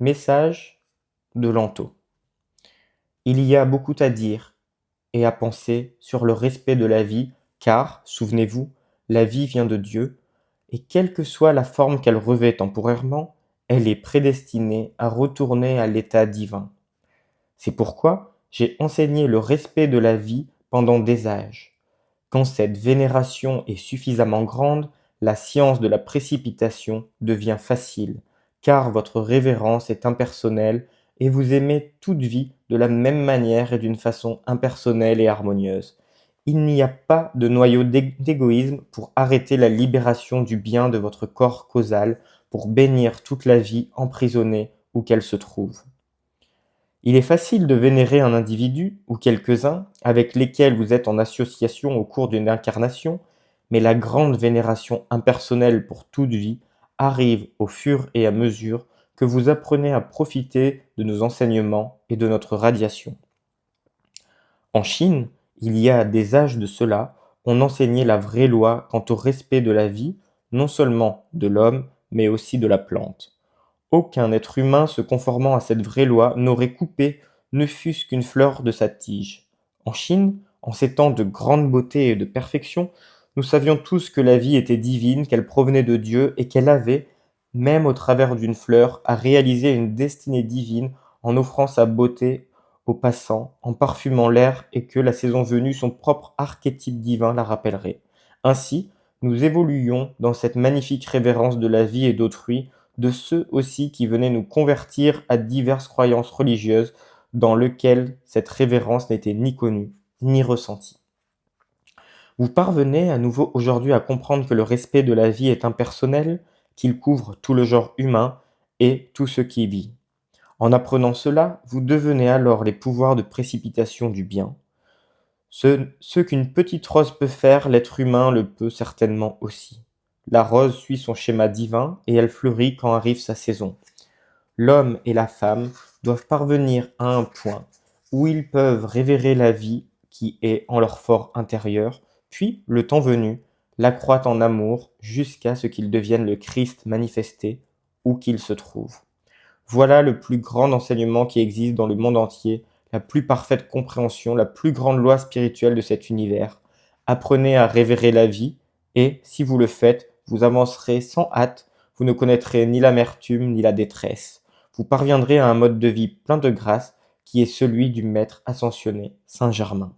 Message de Lanto. Il y a beaucoup à dire et à penser sur le respect de la vie, car, souvenez-vous, la vie vient de Dieu, et quelle que soit la forme qu'elle revêt temporairement, elle est prédestinée à retourner à l'état divin. C'est pourquoi j'ai enseigné le respect de la vie pendant des âges. Quand cette vénération est suffisamment grande, la science de la précipitation devient facile, car votre révérence est impersonnelle et vous aimez toute vie de la même manière et d'une façon impersonnelle et harmonieuse. Il n'y a pas de noyau d'égoïsme pour arrêter la libération du bien de votre corps causal, pour bénir toute la vie emprisonnée où qu'elle se trouve. Il est facile de vénérer un individu, ou quelques-uns, avec lesquels vous êtes en association au cours d'une incarnation, mais la grande vénération impersonnelle pour toute vie arrive au fur et à mesure que vous apprenez à profiter de nos enseignements et de notre radiation. En Chine, il y a des âges de cela, on enseignait la vraie loi quant au respect de la vie, non seulement de l'homme, mais aussi de la plante. Aucun être humain se conformant à cette vraie loi n'aurait coupé ne fût-ce qu'une fleur de sa tige. En Chine, en ces temps de grande beauté et de perfection, nous savions tous que la vie était divine, qu'elle provenait de Dieu et qu'elle avait, même au travers d'une fleur, à réaliser une destinée divine en offrant sa beauté aux passants, en parfumant l'air et que, la saison venue, son propre archétype divin la rappellerait. Ainsi, nous évoluions dans cette magnifique révérence de la vie et d'autrui, de ceux aussi qui venaient nous convertir à diverses croyances religieuses dans lesquelles cette révérence n'était ni connue ni ressentie. Vous parvenez à nouveau aujourd'hui à comprendre que le respect de la vie est impersonnel, qu'il couvre tout le genre humain et tout ce qui vit. En apprenant cela, vous devenez alors les pouvoirs de précipitation du bien. Ce qu'une petite rose peut faire, l'être humain le peut certainement aussi. La rose suit son schéma divin et elle fleurit quand arrive sa saison. L'homme et la femme doivent parvenir à un point où ils peuvent révérer la vie qui est en leur fort intérieur, puis, le temps venu, l'accroître en amour jusqu'à ce qu'ils deviennent le Christ manifesté où qu'il se trouve. Voilà le plus grand enseignement qui existe dans le monde entier, la plus parfaite compréhension, la plus grande loi spirituelle de cet univers. Apprenez à révérer la vie et, si vous le faites, vous avancerez sans hâte, vous ne connaîtrez ni l'amertume ni la détresse. Vous parviendrez à un mode de vie plein de grâce qui est celui du Maître ascensionné, Saint Germain.